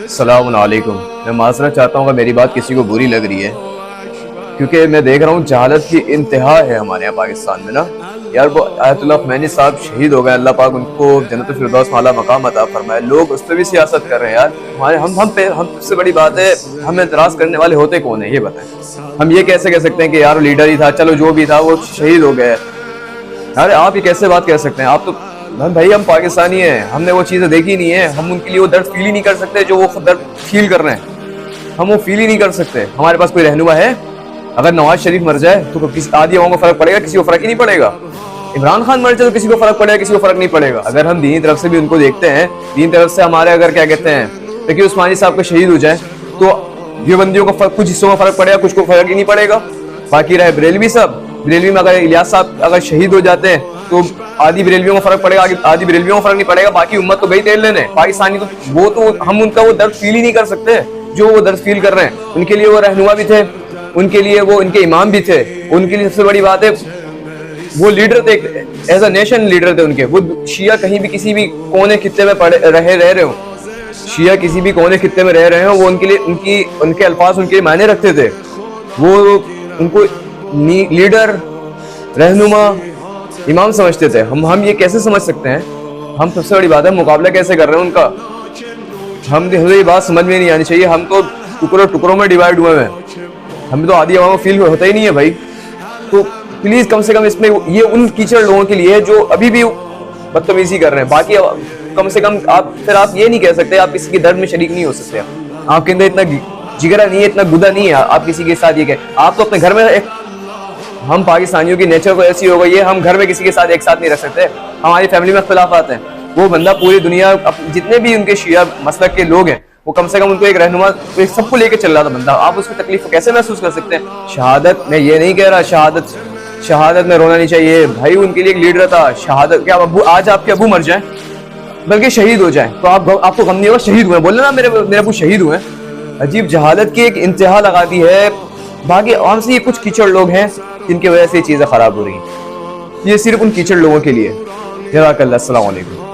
السلام علیکم. میں معذرت چاہتا ہوں کہ میری بات کسی کو بری لگ رہی ہے، کیونکہ میں دیکھ رہا ہوں جہالت کی انتہا ہے ہمارے یہاں پاکستان میں نا یار. وہ آیت اللہ خمینی صاحب شہید ہو گئے، اللہ پاک ان کو جنت الفردوس میں اعلیٰ مقام عطا فرمائے. لوگ اس پہ بھی سیاست کر رہے ہیں یار. ہمارے ہم سب سے بڑی بات ہے، ہم اعتراض کرنے والے ہوتے کون ہیں یہ بتائیں. ہم یہ کیسے کہہ سکتے ہیں کہ یار لیڈر ہی تھا، چلو جو بھی تھا وہ شہید ہو گئے. یار آپ یہ کیسے بات کہہ سکتے ہیں؟ آپ تو بھائی ہم پاکستانی ہیں، ہم نے وہ چیزیں دیکھی نہیں ہیں، ہم ان کے لیے وہ درد فیل ہی نہیں کر سکتے جو وہ درد فیل کر رہے ہیں. ہم وہ فیل ہی نہیں کر سکتے. ہمارے پاس کوئی رہنما ہے؟ اگر نواز شریف مر جائے تو کسی آدھی عوام کو فرق پڑے گا؟ کسی کو فرق ہی نہیں پڑے گا. عمران خان مر جائے تو کسی کو فرق پڑے گا؟ کسی کو فرق نہیں پڑے گا. اگر ہم دینی طرف سے بھی ان کو دیکھتے ہیں، دینی طرف سے ہمارے اگر کیا کہتے ہیں کہ عثمانی صاحب کا شہید ہو جائے تو دیوبندیوں کو کچھ حصوں میں فرق پڑے گا، کچھ کو فرق ہی نہیں پڑے گا. باقی رہے بریلوی صاحب، بریلوی میں اگر الیاس صاحب اگر شہید ہو جاتے ہیں تو آدھی بریلویوں کو فرق پڑے گا، آدھی بریلویوں کو فرق نہیں پڑے گا. باقی امت کو گئی تیل لینے. پاکستانی تو ہم ان کا وہ درد فیل ہی نہیں کر سکتے جو وہ درد فیل کر رہے ہیں. ان کے لیے وہ رہنما بھی تھے، ان کے لیے وہ ان کے امام بھی تھے. ان کے لیے سب سے بڑی بات ہے وہ لیڈر تھے، ایز اے نیشن لیڈر تھے ان کے. وہ شیعہ کہیں بھی کسی بھی کونے خطے میں رہ رہے ہوں، شیعہ کسی بھی کونے خطے میں رہ رہے ہوں، وہ ان کے لیے ان کے الفاظ ان کے معنی رکھتے تھے. وہ ان کو لیڈر، رہنما، امام سمجھتے تھے. ہم یہ کیسے سمجھ سکتے ہیں؟ ہم سب سے بڑی بات ہے مقابلہ کیسے کر رہے ہیں ان کا. ہمیں یہ بات سمجھ میں نہیں آنی چاہیے. ہم تو ٹکڑوں میں ڈیوائڈ ہوئے ہیں. ہمیں تو آدھی عوام کو فیل ہوتا ہی نہیں ہے بھائی. تو پلیز کم سے کم اس میں یہ ان کیچڑ لوگوں کے لیے جو ابھی بھی بدتمیزی کر رہے ہیں. باقی کم سے کم آپ یہ نہیں کہہ سکتے، آپ کسی کے درد میں شریک نہیں ہو سکتے. آپ کے اندر اتنا جگرا نہیں ہے، اتنا گدا نہیں ہے آپ کسی کے ساتھ یہ کہ آپ تو اپنے گھر میں ہم پاکستانیوں کی نیچر کو ایسی ہو گئی ہے، ہم گھر میں کسی کے ساتھ ایک ساتھ نہیں رہ سکتے. ہماری فیملی میں اختلافات ہیں. وہ بندہ پوری دنیا جتنے بھی ان کے شیعہ مسلک کے لوگ ہیں وہ کم سے کم ان کو ایک رہنما سب کو لے کے چل رہا تھا بندہ. آپ اس کی تکلیف کو کیسے محسوس کر سکتے ہیں؟ شہادت میں یہ نہیں کہہ رہا شہادت میں رونا نہیں چاہیے بھائی. ان کے لیے ایک لیڈر تھا. شہادت کیا آج آپ کے ابو مر جائیں بلکہ شہید ہو جائیں تو آپ کو غم نہیں ہوگا؟ شہید ہوئے بولنا نا میرے ابو شہید ہوئے. عجیب جہالت کی ایک انتہا لگا دی ہے. باقی عوام سے یہ کچھ کیچڑ لوگ ہیں جن کی وجہ سے یہ چیزیں خراب ہو رہی ہیں. یہ صرف ان کیچڑ لوگوں کے لیے. جزاک اللہ. السلام علیکم.